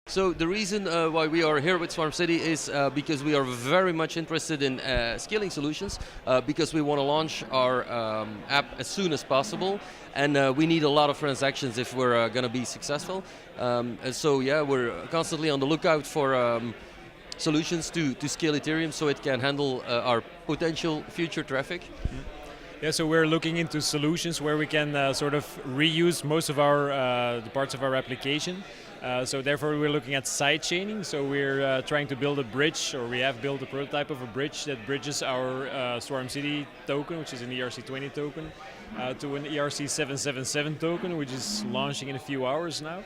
So the reason why we are here with SwarmCity is because we are very much interested in scaling solutions because we want to launch our app as soon as possible, and we need a lot of transactions if we're going to be successful. And so yeah, we're constantly on the lookout for solutions to scale Ethereum so it can handle our potential future traffic. Yeah, so we're looking into solutions where we can sort of reuse most of our the parts of our application. So therefore we're looking at sidechaining. So we're trying to build a bridge, or we have built a prototype of a bridge that bridges our swarmcity token, which is an ERC20 token, to an ERC777 token, which is launching in a few hours now.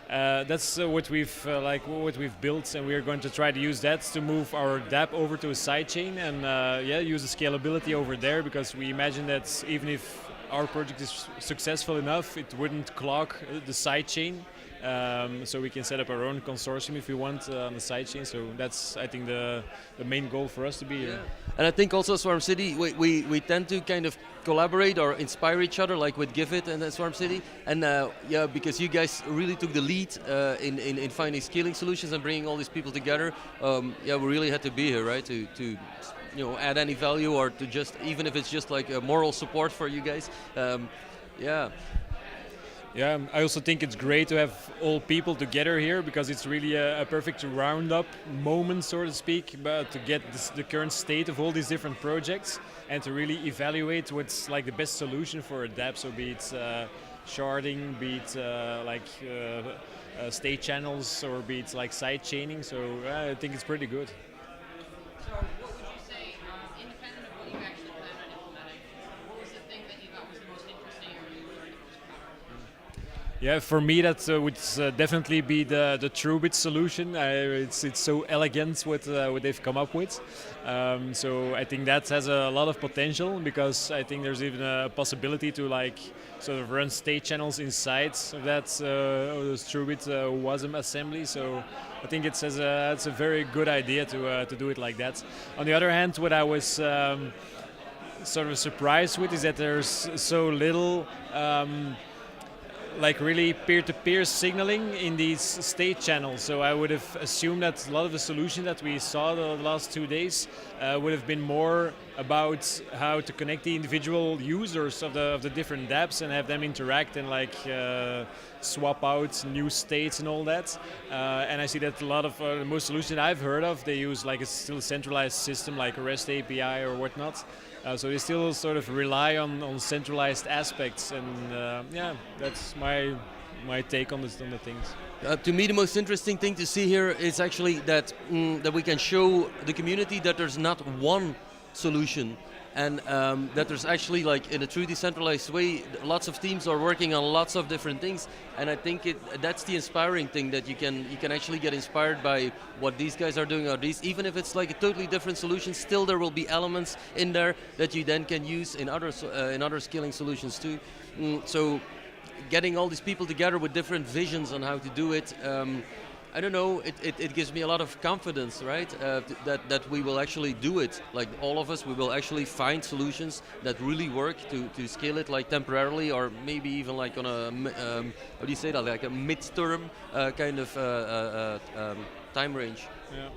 That's what we've built, and we're going to try to use that to move our dApp over to a sidechain and use the scalability over there, because we imagine that even if our project is successful enough, it wouldn't clog the sidechain. So we can set up our own consortium if we want on the sidechain. So that's, I think, the main goal for us to be here. And I think also SwarmCity, we tend to kind of collaborate or inspire each other, like with Givit and SwarmCity. And yeah, because you guys really took the lead in finding scaling solutions and bringing all these people together. Yeah, we really had to be here, right? To add any value, or to just, even if it's just like a moral support for you guys. Yeah. Yeah, I also think it's great to have all people together here, because it's really a perfect roundup moment, so to speak, but to get the current state of all these different projects and to really evaluate what's like the best solution for a dApp. So be it sharding, be it state channels, or be it like side chaining. So I think it's pretty good. So what would you say, independent of what you actually plan on implementing, what was the thing that you thought was the most interesting or you learned the most about? Yeah, for me that would definitely be the TrueBit solution. It's so elegant what they've come up with. So I think that has a lot of potential, because I think there's even a possibility to like sort of run state channels inside of that those TrueBit WASM assembly. So I think it's a very good idea to do it like that. On the other hand, what I was sort of surprised with is that there's so little like really peer-to-peer signaling in these state channels. So I would have assumed that a lot of the solution that we saw the last 2 days would have been more about how to connect the individual users of the different dApps and have them interact and like swap out new states and all that. And I see that a lot of most solutions I've heard of, they use like a still centralized system like a REST API or whatnot. So they still sort of rely on centralized aspects, and yeah, that's my take on the things. To me, the most interesting thing to see here is actually that that we can show the community that there's not one solution, and that there's actually, like, in a true decentralized way, lots of teams are working on lots of different things, and I think that's the inspiring thing, that you can actually get inspired by what these guys are doing, or these, even if it's like a totally different solution, still there will be elements in there that you then can use in other scaling solutions too. So getting all these people together with different visions on how to do it, I don't know, it gives me a lot of confidence, right? That we will actually do it. Like all of us, we will actually find solutions that really work to scale it, like temporarily, or maybe even like on a, how do you say that, like a midterm kind of time range. Yeah.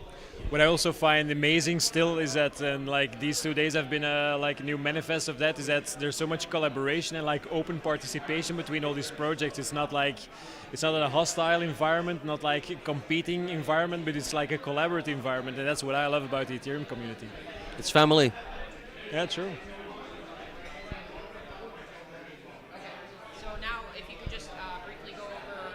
What I also find amazing still is that like these 2 days have been like a new manifest of that, is that there's so much collaboration and like open participation between all these projects. It's not a hostile environment, not like a competing environment, but it's like a collaborative environment, and that's what I love about the Ethereum community. It's family. Yeah, true. So now, if you could just briefly go over,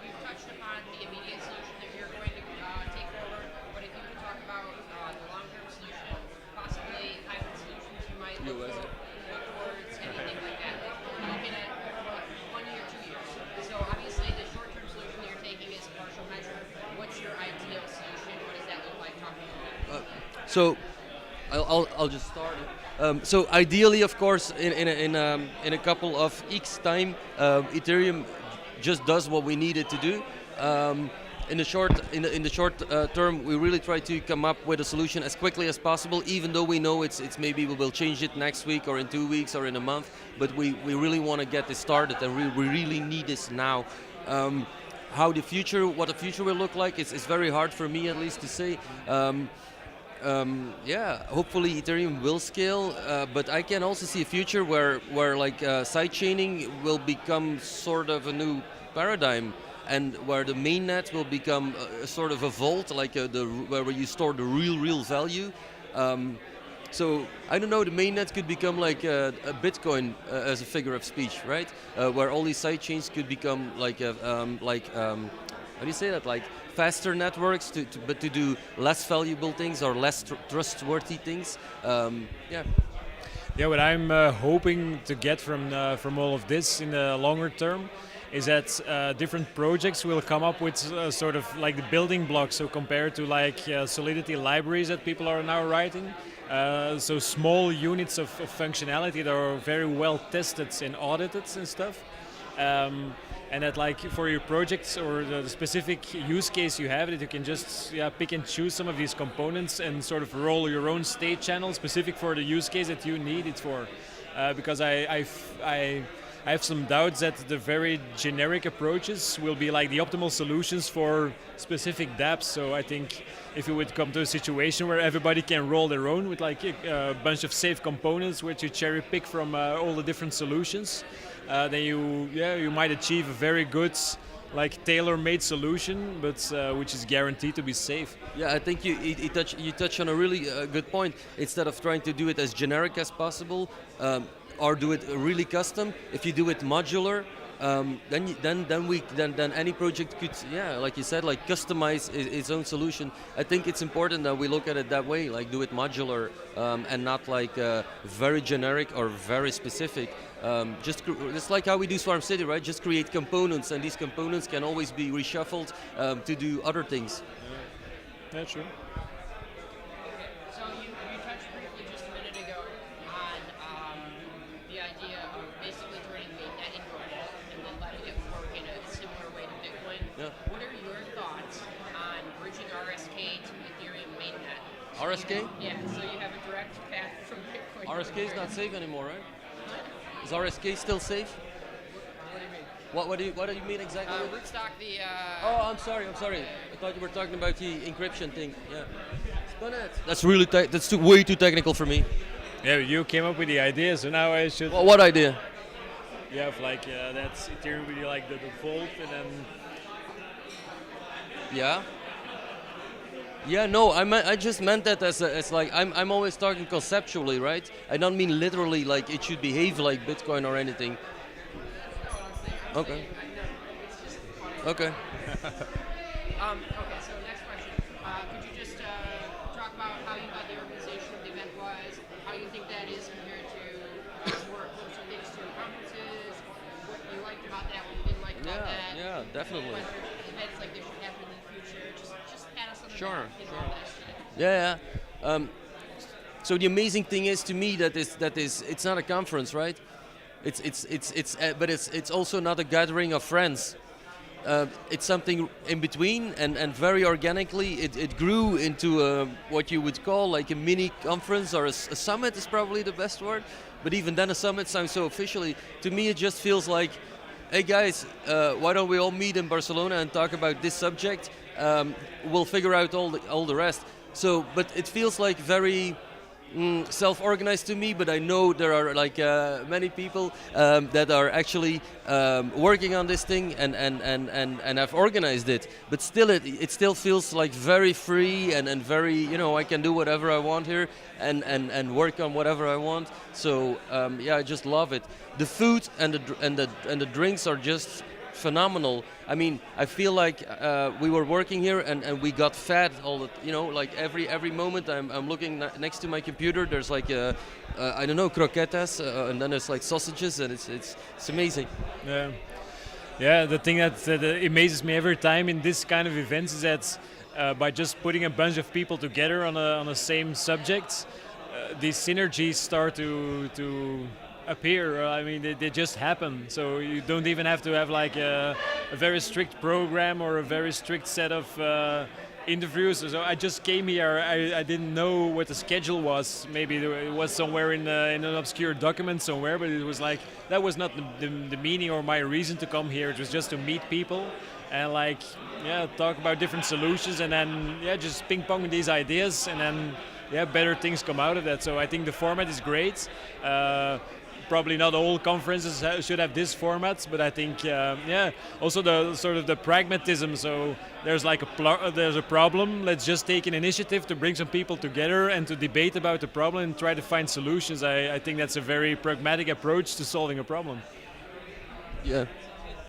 you've touched upon the immediate solution that you're going to take forward, but if you could talk about the long-term solution, possibly hybrid solutions you might look towards, anything like that. Like you're looking at 1 year, 2 years. So obviously the short-term solution that you're taking is partial measure. What's your ideal solution? What does that look like? Talk to me. So I'll just start. So ideally, of course, in a couple of X time, Ethereum just does what we need it to do. In the short term, we really try to come up with a solution as quickly as possible, even though we know it's maybe we will change it next week or in 2 weeks or in a month. But we really want to get this started, and we really need this now. what the future will look like, it's very hard for me at least to say. Yeah, hopefully Ethereum will scale, but I can also see a future where like sidechaining will become sort of a new paradigm, and where the mainnet will become a sort of a vault, like where you store the real value. So I don't know. The mainnet could become like a Bitcoin as a figure of speech, right? Where all these sidechains could become like how do you say that? Like faster networks but to do less valuable things or less trustworthy things. Yeah. Yeah, what I'm hoping to get from all of this in the longer term is that different projects will come up with sort of like the building blocks. So compared to like Solidity libraries that people are now writing, so small units of functionality that are very well tested and audited and stuff. And that like for your projects or the specific use case you have, that you can just pick and choose some of these components and sort of roll your own state channel specific for the use case that you need it for. Because I have some doubts that the very generic approaches will be like the optimal solutions for specific dApps. So I think if you would come to a situation where everybody can roll their own with like a bunch of safe components which you cherry pick from all the different solutions, then you might achieve a very good like tailor-made solution, but which is guaranteed to be safe. Yeah, I think you touch on a really good point. Instead of trying to do it as generic as possible, or do it really custom, if you do it modular, then any project could, like you said, like customize its own solution. I think it's important that we look at it that way, like do it modular and not like very generic or very specific. It's like how we do Swarm City, right? Just create components, and these components can always be reshuffled to do other things. Yeah, true. So you touched briefly just a minute ago on the idea of basically turning mainnet into a vault and then letting it work in a similar way to Bitcoin. Yeah. What are your thoughts on bridging RSK to Ethereum mainnet? RSK? Yeah, so you have a direct path from Bitcoin. RSK is not safe anymore, right? Is RSK still safe? What do you mean? What do you mean exactly? Rootstock the. Oh, I'm sorry. I thought you were talking about the encryption thing. Yeah. Sponnet. That's really way too technical for me. Yeah, you came up with the idea, so now I should. Well, what idea? You have like that's Ethereum with like the vault, and then. Yeah. Yeah, no, I just meant that as like I'm always talking conceptually, right? I don't mean literally like it should behave like Bitcoin or anything. Okay. Okay. Okay, so next question. Could you just talk about how you thought the organization of the event was, how you think that is compared to more closer things to conferences, what you liked about that, what you didn't like about that? Yeah, definitely. What events like this should happen in the future? Just add us something Sure. all this today. Yeah. So the amazing thing is to me that it's not a conference, right? But it's also not a gathering of friends. It's something in between, and very organically it grew into what you would call like a mini conference, or a summit is probably the best word. But even then, a summit sounds so officially. To me, it just feels like, hey guys, why don't we all meet in Barcelona and talk about this subject? We'll figure out all the rest. So, but it feels like very self-organized to me, but I know there are like many people that are actually working on this thing and have organized it. But still, it still feels like very free and very, I can do whatever I want here and work on whatever I want. So I just love it. The food and the drinks are just phenomenal. I mean, I feel like we were working here and we got fed all the, like every moment I'm looking next to my computer, there's like I don't know, croquetas, and then there's like sausages, and it's amazing. Yeah, the thing that amazes me every time in this kind of events is that by just putting a bunch of people together on a same subject, these synergies start to appear. I mean, they just happen. So you don't even have to have like a very strict program or a very strict set of interviews. So I just came here. I didn't know what the schedule was. Maybe it was somewhere in an obscure document somewhere, but it was like that was not the meaning or my reason to come here. It was just to meet people and like talk about different solutions, and then just ping pong these ideas, and then better things come out of that. So I think the format is great. Probably not all conferences should have this format, but I think also the sort of the pragmatism. So there's like there's a problem. Let's just take an initiative to bring some people together and to debate about the problem and try to find solutions. I think that's a very pragmatic approach to solving a problem. Yeah.